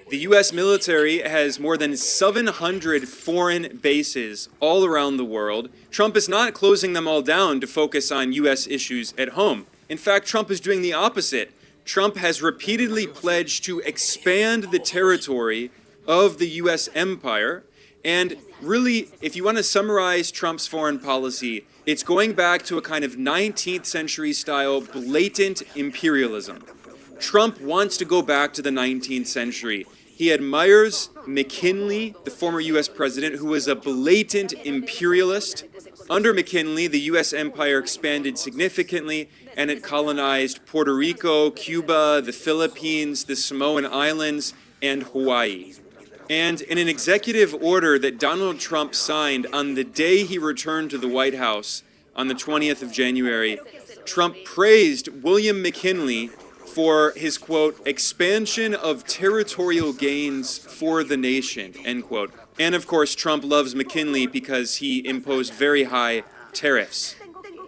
The U.S. military has more than 700 foreign bases all around the world. Trump is not closing them all down to focus on U.S. issues at home. In fact, Trump is doing the opposite. Trump has repeatedly pledged to expand the territory of the U.S. empire. And really, if you want to summarize Trump's foreign policy, it's going back to a kind of 19th century style blatant imperialism. Trump wants to go back to the 19th century. He admires McKinley, the former U.S. president, who was a blatant imperialist. Under McKinley, the U.S. empire expanded significantly, and it colonized Puerto Rico, Cuba, the Philippines, the Samoan Islands, and Hawaii. And in an executive order that Donald Trump signed on the day he returned to the White House on the 20th of January, Trump praised William McKinley for his, quote, expansion of territorial gains for the nation, end quote. And of course, Trump loves McKinley because he imposed very high tariffs.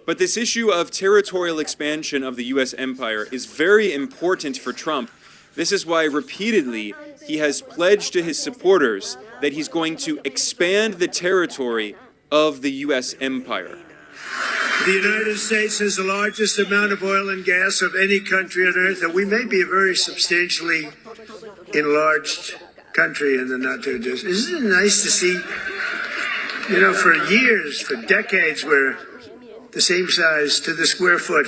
But this issue of territorial expansion of the U.S. empire is very important for Trump. This is why repeatedly he has pledged to his supporters that he's going to expand the territory of the U.S. empire. The United States has the largest amount of oil and gas of any country on earth, and we may be a very substantially enlarged country in the not too distant. Isn't it nice to see, for years, for decades, we're the same size to the square foot,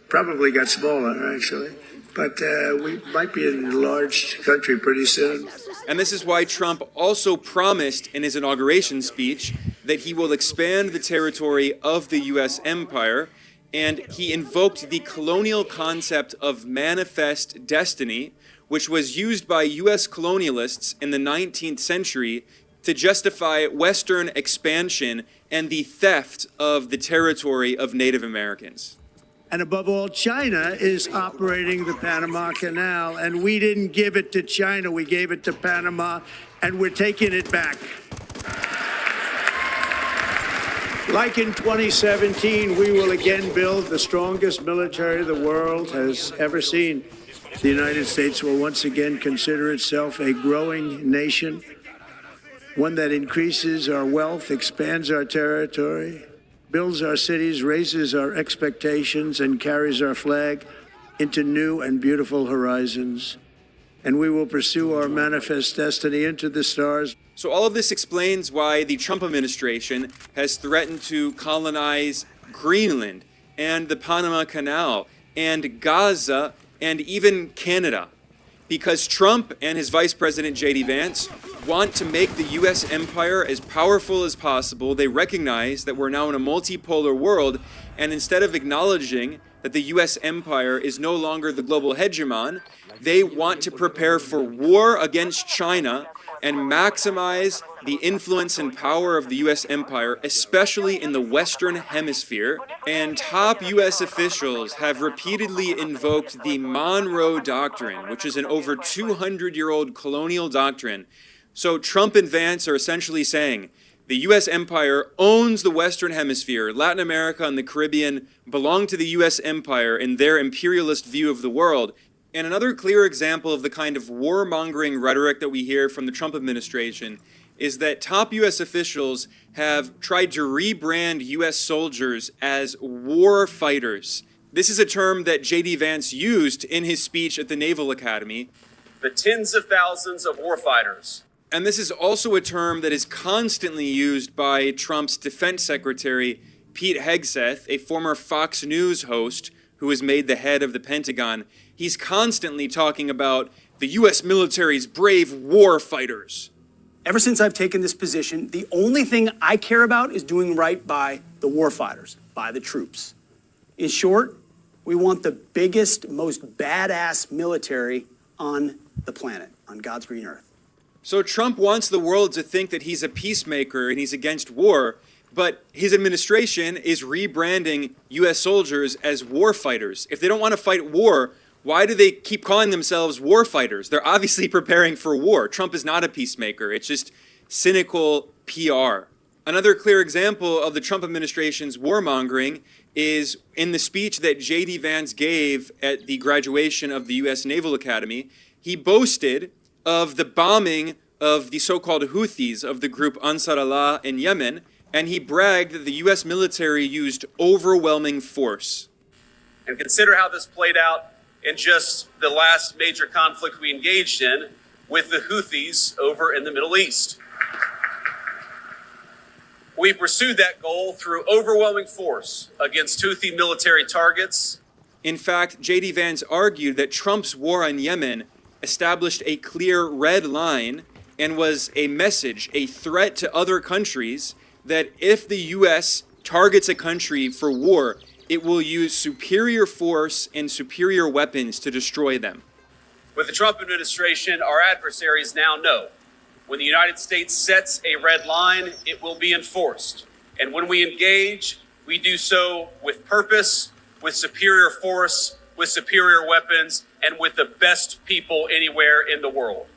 probably got smaller, actually. But we might be an enlarged country pretty soon. And this is why Trump also promised in his inauguration speech that he will expand the territory of the U.S. empire, and he invoked the colonial concept of manifest destiny, which was used by U.S. colonialists in the 19th century to justify Western expansion and the theft of the territory of Native Americans. And above all, China is operating the Panama Canal, and we didn't give it to China, we gave it to Panama, and we're taking it back. Like in 2017, we will again build the strongest military the world has ever seen. The United States will once again consider itself a growing nation, one that increases our wealth, expands our territory, builds our cities, raises our expectations, and carries our flag into new and beautiful horizons. And we will pursue our manifest destiny into the stars. So all of this explains why the Trump administration has threatened to colonize Greenland and the Panama Canal and Gaza and even Canada. Because Trump and his Vice President J.D. Vance want to make the U.S. empire as powerful as possible. They recognize that we're now in a multipolar world, and instead of acknowledging that the U.S. empire is no longer the global hegemon, they want to prepare for war against China and maximize the influence and power of the U.S. empire, especially in the Western Hemisphere. And top U.S. officials have repeatedly invoked the Monroe Doctrine, which is an over 200-year-old colonial doctrine. So Trump and Vance are essentially saying the U.S. empire owns the Western Hemisphere. Latin America and the Caribbean belong to the U.S. empire in their imperialist view of the world. And another clear example of the kind of warmongering rhetoric that we hear from the Trump administration is that top U.S. officials have tried to rebrand U.S. soldiers as war fighters. This is a term that J.D. Vance used in his speech at the Naval Academy. The tens of thousands of warfighters. And this is also a term that is constantly used by Trump's defense secretary, Pete Hegseth, a former Fox News host who was made the head of the Pentagon. He's constantly talking about the U.S. military's brave war fighters. Ever since I've taken this position, the only thing I care about is doing right by the war fighters, by the troops. In short, we want the biggest, most badass military on the planet, on God's green earth. So Trump wants the world to think that he's a peacemaker and he's against war, but his administration is rebranding U.S. soldiers as war fighters. If they don't want to fight war, why do they keep calling themselves war fighters? They're obviously preparing for war. Trump is not a peacemaker. It's just cynical PR. Another clear example of the Trump administration's warmongering is in the speech that J.D. Vance gave at the graduation of the U.S. Naval Academy. He boasted of the bombing of the so-called Houthis of the group Ansar Allah in Yemen, and he bragged that the U.S. military used overwhelming force. And consider how this played out in just the last major conflict we engaged in with the Houthis over in the Middle East. We pursued that goal through overwhelming force against Houthi military targets, In fact, J.D. Vance argued that Trump's war on Yemen established a clear red line and was a message, a threat to other countries that if the U.S. targets a country for war, it will use superior force and superior weapons to destroy them. With the Trump administration, our adversaries now know when the United States sets a red line, it will be enforced. And when we engage, we do so with purpose, with superior force, with superior weapons, and with the best people anywhere in the world.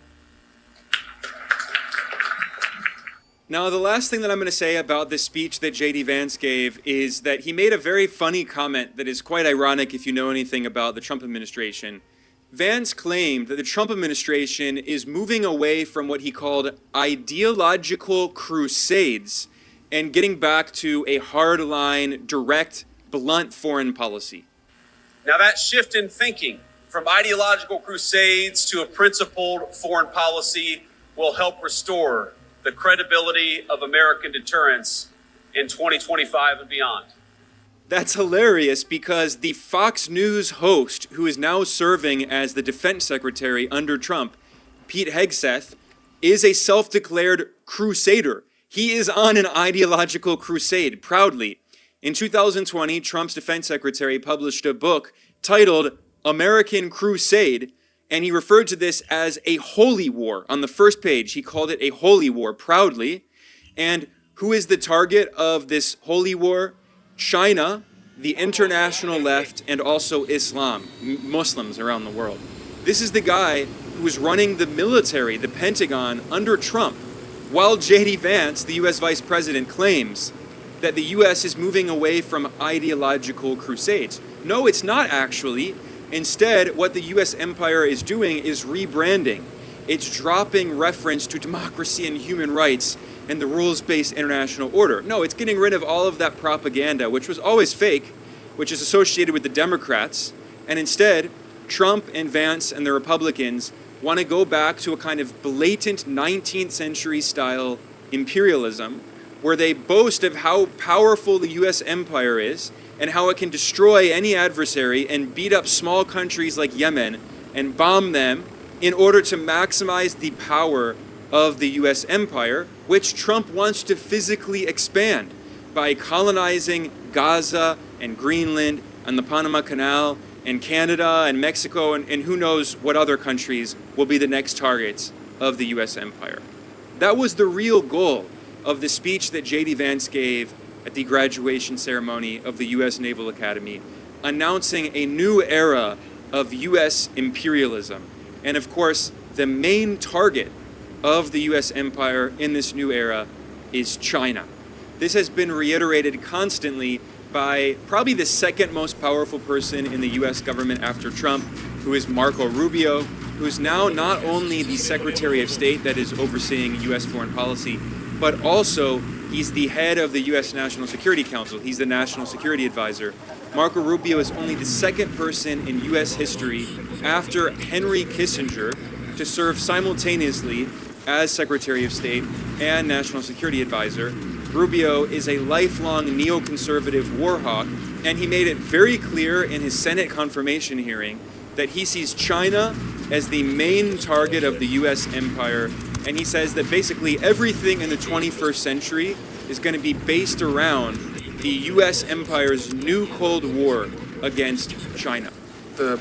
Now, the last thing that I'm going to say about this speech that J.D. Vance gave is that he made a very funny comment that is quite ironic if you know anything about the Trump administration. Vance claimed that the Trump administration is moving away from what he called ideological crusades and getting back to a hardline, direct, blunt foreign policy. Now, that shift in thinking from ideological crusades to a principled foreign policy will help restore the credibility of American deterrence in 2025 and beyond. That's hilarious because the Fox News host who is now serving as the defense secretary under Trump, Pete Hegseth, is a self-declared crusader. He is on an ideological crusade, proudly. In 2020, Trump's defense secretary published a book titled American Crusade, and he referred to this as a holy war. On the first page, he called it a holy war, proudly. And who is the target of this holy war? China, the international left, and also Islam, Muslims around the world. This is the guy who is running the military, the Pentagon, under Trump, while J.D. Vance, the U.S. Vice President, claims that the U.S. is moving away from ideological crusades. No, it's not actually. Instead, what the U.S. empire is doing is rebranding. It's dropping reference to democracy and human rights and the rules-based international order. No, it's getting rid of all of that propaganda, which was always fake, which is associated with the Democrats. And instead, Trump and Vance and the Republicans want to go back to a kind of blatant 19th century style imperialism where they boast of how powerful the U.S. empire is and how it can destroy any adversary and beat up small countries like Yemen and bomb them in order to maximize the power of the U.S. empire, which Trump wants to physically expand by colonizing Gaza and Greenland and the Panama Canal and Canada and Mexico and who knows what other countries will be the next targets of the U.S. empire. That was the real goal of the speech that J.D. Vance gave at the graduation ceremony of the U.S. Naval Academy, announcing a new era of U.S. imperialism. And of course, the main target of the U.S. empire in this new era is China. This has been reiterated constantly by probably the second most powerful person in the U.S. government after Trump, who is Marco Rubio, who's now not only the Secretary of State that is overseeing U.S. foreign policy, but also he's the head of the U.S. National Security Council. He's the National Security Advisor. Marco Rubio is only the second person in U.S. history after Henry Kissinger to serve simultaneously as Secretary of State and National Security Advisor. Rubio is a lifelong neoconservative war hawk, and he made it very clear in his Senate confirmation hearing that he sees China as the main target of the U.S. empire, and he says that basically everything in the 21st century is going to be based around the U.S. empire's new Cold War against China. The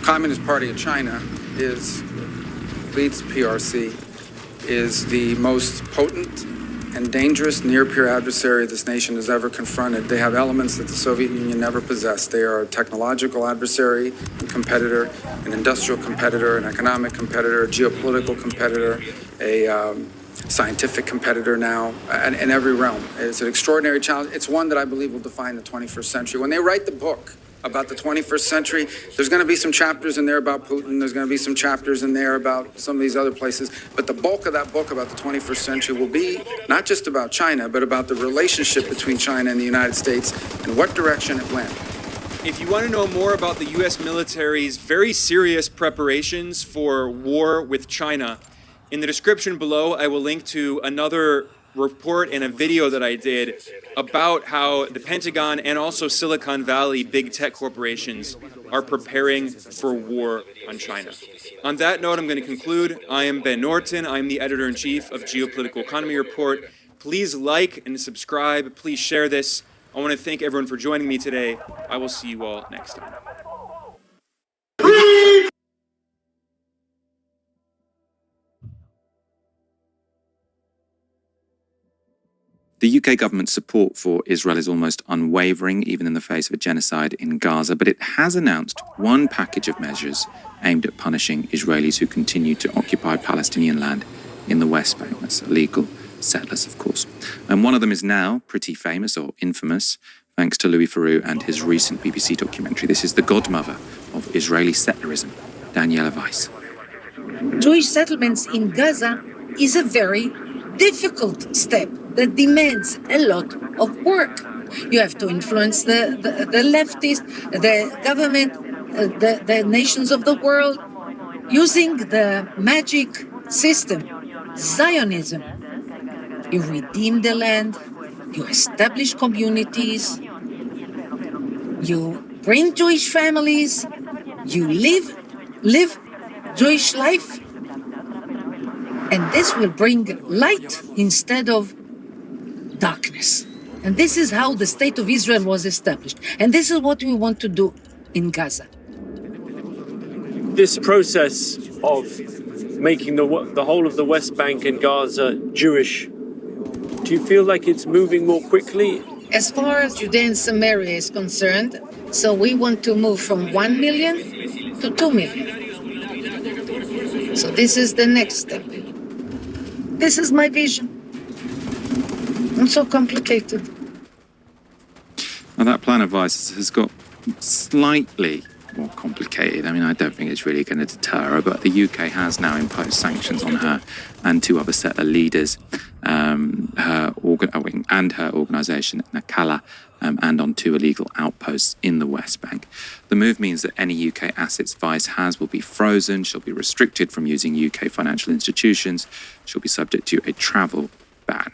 Communist Party of China leads PRC, is the most potent and dangerous near-peer adversary this nation has ever confronted. They have elements that the Soviet Union never possessed. They are a technological adversary, a competitor, an industrial competitor, an economic competitor, a geopolitical competitor, a scientific competitor now, in every realm. It's an extraordinary challenge. It's one that I believe will define the 21st century. When they write the book about the 21st century, there's going to be some chapters in there about Putin. There's going to be some chapters in there about some of these other places. But the bulk of that book about the 21st century will be not just about China, but about the relationship between China and the United States and what direction it went. If you want to know more about the U.S. military's very serious preparations for war with China, in the description below, I will link to another report and a video that I did about how the Pentagon and also Silicon Valley big tech corporations are preparing for war on China. On that note, I'm going to conclude. I am Ben Norton. I'm the editor-in-chief of Geopolitical Economy Report. Please like and subscribe. Please share this. I want to thank everyone for joining me today. I will see you all next time. The UK government's support for Israel is almost unwavering, even in the face of a genocide in Gaza, but it has announced one package of measures aimed at punishing Israelis who continue to occupy Palestinian land in the West Bank. That's illegal settlers, of course. And one of them is now pretty famous, or infamous, thanks to Louis Theroux and his recent BBC documentary. This is the godmother of Israeli settlerism, Daniela Weiss. Jewish settlements in Gaza is a very difficult step that demands a lot of work. You have to influence the leftists, the government, the nations of the world, using the magic system, Zionism. You redeem the land, you establish communities, you bring Jewish families, you live Jewish life, and this will bring light instead of darkness. And this is how the State of Israel was established. And this is what we want to do in Gaza. This process of making the whole of the West Bank and Gaza Jewish, do you feel like it's moving more quickly? As far as Judea and Samaria is concerned, so we want to move from 1 million to 2 million. So this is the next step. This is my vision. Not so complicated. Now, that plan of Weiss has got slightly more complicated. I mean, I don't think it's really going to deter her, but the UK has now imposed sanctions on her and two other settler leaders, her organisation, Nakala, and on two illegal outposts in the West Bank. The move means that any UK assets Weiss has will be frozen, she'll be restricted from using UK financial institutions, she'll be subject to a travel ban.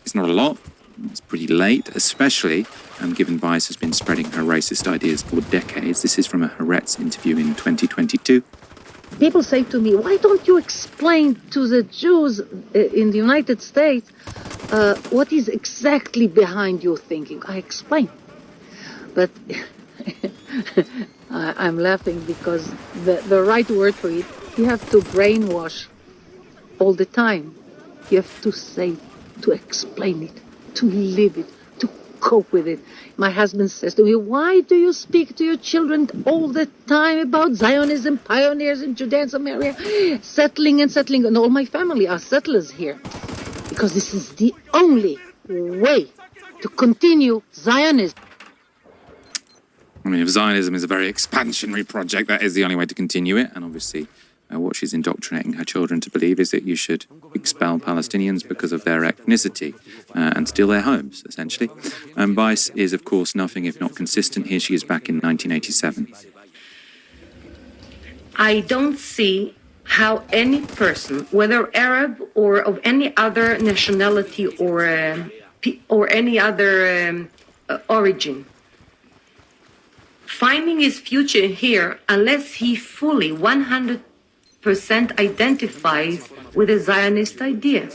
It's not a lot, it's pretty late, especially given Weiss has been spreading her racist ideas for decades. This is from a Haaretz interview in 2022. People say to me, why don't you explain to the Jews in the United States what is exactly behind your thinking? I explain. But I'm laughing because the right word for it, you have to brainwash all the time. You have to say, to explain it, to live it, to cope with it. My husband says to me, why do you speak to your children all the time about Zionism, pioneers in Judea and Samaria, settling, and all my family are settlers here? Because this is the only way to continue Zionism. I mean, if Zionism is a very expansionary project, that is the only way to continue it. And obviously, what she's indoctrinating her children to believe is that you should expel Palestinians because of their ethnicity and steal their homes, essentially. Weiss is, of course, nothing if not consistent. Here she is back in 1987. I don't see how any person, whether Arab or of any other nationality or any other origin, finding his future here unless he fully 100% identifies with the Zionist idea.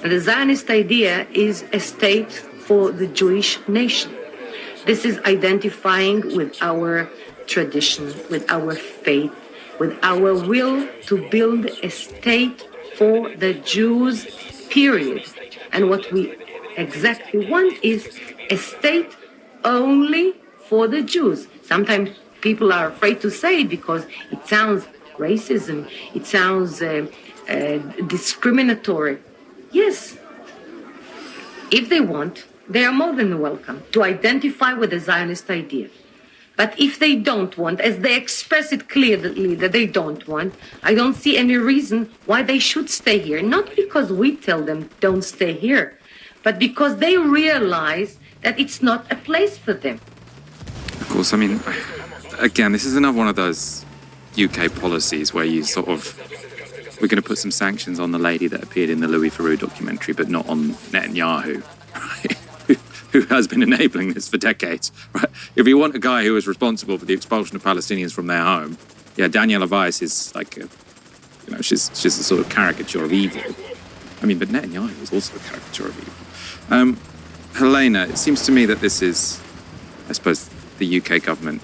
And the Zionist idea is a state for the Jewish nation. This is identifying with our tradition, with our faith, with our will to build a state for the Jews, period. And what we exactly want is a state only for the Jews. Sometimes people are afraid to say it because it sounds racism, it sounds discriminatory. Yes, if they want, they are more than welcome to identify with the Zionist idea. But if they don't want, as they express it clearly that they don't want, I don't see any reason why they should stay here. Not because we tell them don't stay here, but because they realize that it's not a place for them. Of course, I mean, again, this is another one of those UK policies where you sort of, we're going to put some sanctions on the lady that appeared in the Louis Theroux documentary, but not on Netanyahu, who has been enabling this for decades. Right? If you want a guy who was responsible for the expulsion of Palestinians from their home, yeah, Daniela Weiss is like, she's a sort of caricature of evil. I mean, but Netanyahu is also a caricature of evil. Helena, it seems to me that this is, I suppose, the UK government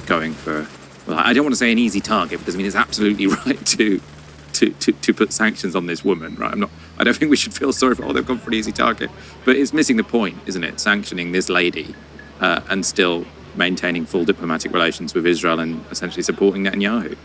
going for, well, I don't want to say an easy target, because I mean, it's absolutely right to put sanctions on this woman, right? I don't think we should feel sorry for, they've gone for an easy target. But it's missing the point, isn't it? Sanctioning this lady and still maintaining full diplomatic relations with Israel and essentially supporting Netanyahu.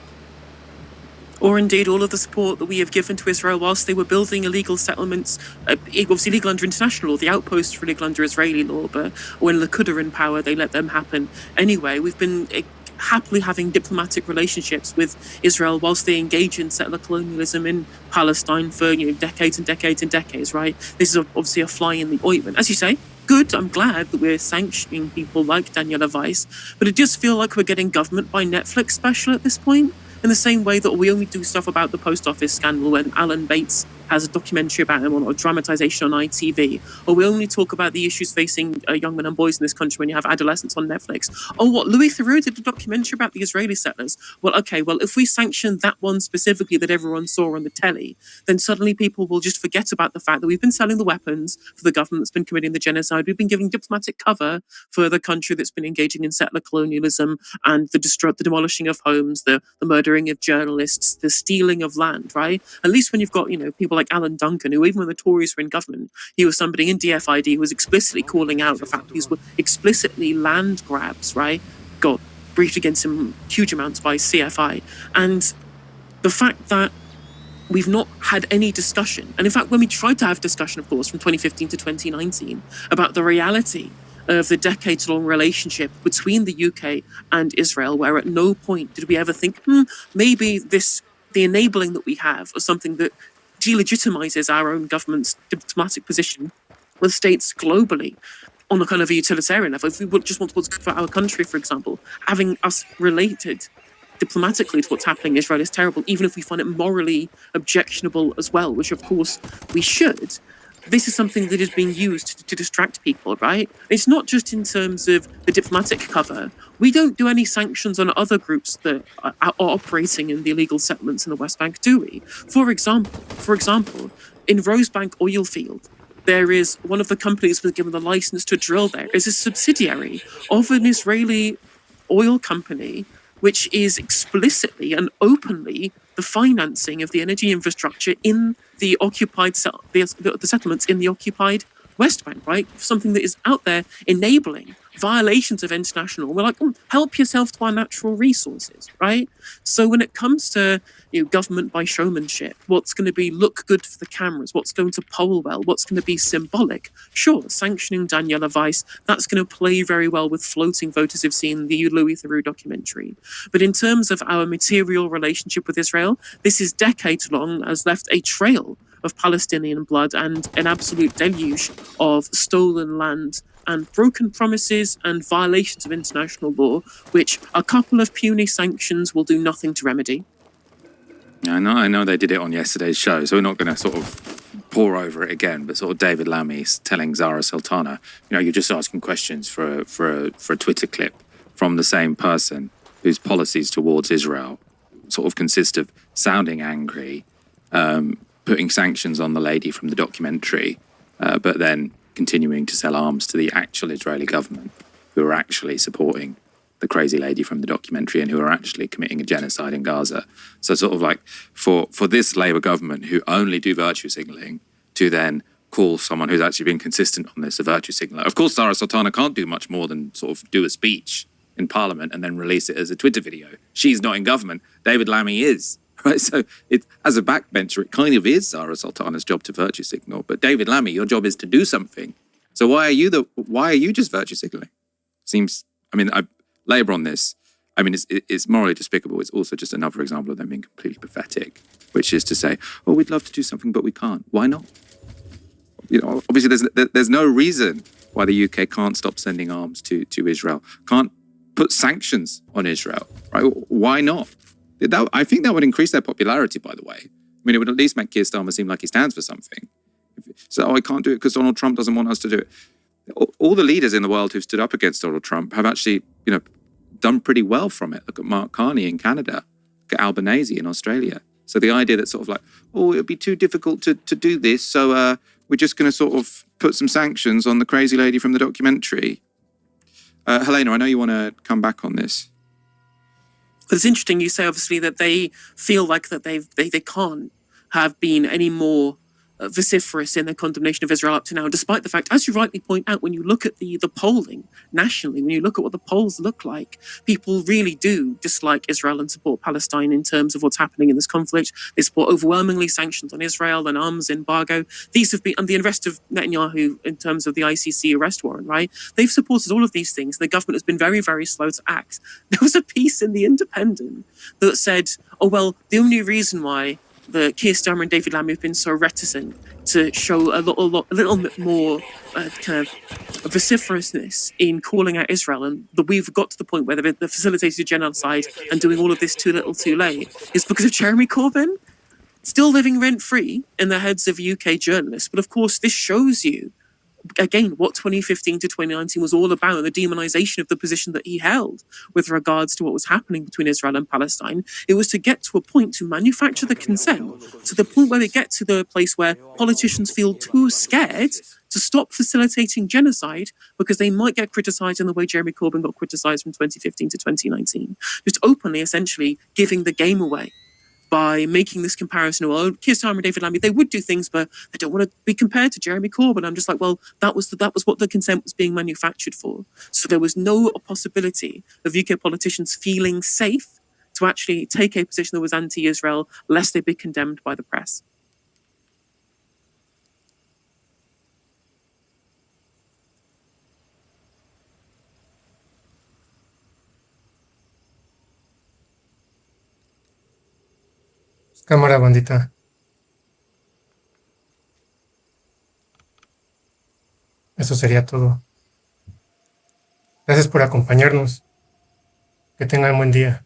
Or indeed all of the support that we have given to Israel whilst they were building illegal settlements, obviously legal under international law, the outposts were legal under Israeli law, but when Likud are in power, they let them happen. Anyway, we've been happily having diplomatic relationships with Israel whilst they engage in settler colonialism in Palestine for decades and decades and decades, right? This is obviously a fly in the ointment. As you say, good, I'm glad that we're sanctioning people like Daniela Weiss, but it does feel like we're getting government by Netflix special at this point, in the same way that we only do stuff about the post office scandal when Alan Bates has a documentary about him or a dramatization on ITV, or we only talk about the issues facing young men and boys in this country when you have adolescents on Netflix. Oh, what, Louis Theroux did a documentary about the Israeli settlers? Well, okay, well, if we sanction that one specifically that everyone saw on the telly, then suddenly people will just forget about the fact that we've been selling the weapons for the government that's been committing the genocide. We've been giving diplomatic cover for the country that's been engaging in settler colonialism and the demolishing of homes, the murdering of journalists, the stealing of land, right? At least when you've got, people like Alan Duncan, who even when the Tories were in government, he was somebody in DFID who was explicitly calling out the fact that these were explicitly land grabs, right? Got briefed against him huge amounts by CFI. And the fact that we've not had any discussion, and in fact, when we tried to have discussion, of course, from 2015 to 2019, about the reality of the decades-long relationship between the UK and Israel, where at no point did we ever think, maybe the enabling that we have is something that delegitimizes our own government's diplomatic position with states globally on a kind of a utilitarian level. If we would just want what's good for our country, for example, having us related diplomatically to what's happening in Israel is terrible, even if we find it morally objectionable as well, which of course we should. This is something that is being used to distract people, right? It's not just in terms of the diplomatic cover. We don't do any sanctions on other groups that are operating in the illegal settlements in the West Bank, do we? For example, in Rosebank oil field, there is one of the companies that was given the license to drill there is a subsidiary of an Israeli oil company, which is explicitly and openly the financing of the energy infrastructure in the occupied the settlements in the occupied West Bank, right? Something that is out there enabling violations of international law. We're like, help yourself to our natural resources, right? So when it comes to government by showmanship, what's going to be look good for the cameras, what's going to poll well, what's going to be symbolic, sure, sanctioning Daniela Weiss, that's going to play very well with floating voters who've seen the Louis Theroux documentary. But in terms of our material relationship with Israel, this is decades long, has left a trail of Palestinian blood and an absolute deluge of stolen land and broken promises and violations of international law, which a couple of puny sanctions will do nothing to remedy. I know they did it on yesterday's show, so we're not going to sort of pour over it again, but sort of David Lammy telling Zara Sultana, you're just asking questions for a Twitter clip from the same person whose policies towards Israel sort of consist of sounding angry, putting sanctions on the lady from the documentary, but then continuing to sell arms to the actual Israeli government, who are actually supporting the crazy lady from the documentary and who are actually committing a genocide in Gaza. So sort of like for this Labour government, who only do virtue signalling, to then call someone who's actually been consistent on this a virtue signaller. Of course, Zara Sultana can't do much more than sort of do a speech in Parliament and then release it as a Twitter video. She's not in government. David Lammy is. Right, so as a backbencher, it kind of is Zara Sultana's job to virtue signal. But David Lammy, your job is to do something. So why are you just virtue signaling? Labour on this, it's morally despicable. It's also just another example of them being completely pathetic, which is to say, we'd love to do something, but we can't. Why not? Obviously there's no reason why the UK can't stop sending arms to Israel, can't put sanctions on Israel, right? Why not? I think that would increase their popularity, by the way. It would at least make Keir Starmer seem like he stands for something. So, I can't do it because Donald Trump doesn't want us to do it. all the leaders in the world who've stood up against Donald Trump have actually, done pretty well from it. Look at Mark Carney in Canada, look at Albanese in Australia. So the idea that sort of like, oh, it'd be too difficult to do this, so we're just going to sort of put some sanctions on the crazy lady from the documentary. Helena, I know you want to come back on this. It's interesting you say, obviously, that they feel like that they can't have been any more vociferous in their condemnation of Israel up to now, despite the fact, as you rightly point out, when you look at the polling nationally, when you look at what the polls look like, people really do dislike Israel and support Palestine in terms of what's happening in this conflict. They support overwhelmingly sanctions on Israel and arms embargo. These have been, and the arrest of Netanyahu in terms of the ICC arrest warrant, right? They've supported all of these things. The government has been very, very slow to act. There was a piece in The Independent that said, oh, well, the only reason why the Keir Starmer and David Lammy have been so reticent to show a little bit more kind of vociferousness in calling out Israel, and that we've got to the point where they're facilitating genocide and doing all of this too little too late, is because of Jeremy Corbyn still living rent-free in the heads of UK journalists. But of course, this shows you, again, what 2015 to 2019 was all about, the demonization of the position that he held with regards to what was happening between Israel and Palestine. It was to get to a point to manufacture the consent to the point where we get to the place where politicians feel too scared to stop facilitating genocide because they might get criticized in the way Jeremy Corbyn got criticized from 2015 to 2019. Just openly, essentially, giving the game away by making this comparison. Well, Keir Starmer and David Lammy, they would do things, but they don't want to be compared to Jeremy Corbyn. I'm just like, well, that was what the consent was being manufactured for. So there was no possibility of UK politicians feeling safe to actually take a position that was anti-Israel, lest they be condemned by the press. Cámara, bandita. Eso sería todo. Gracias por acompañarnos. Que tengan buen día.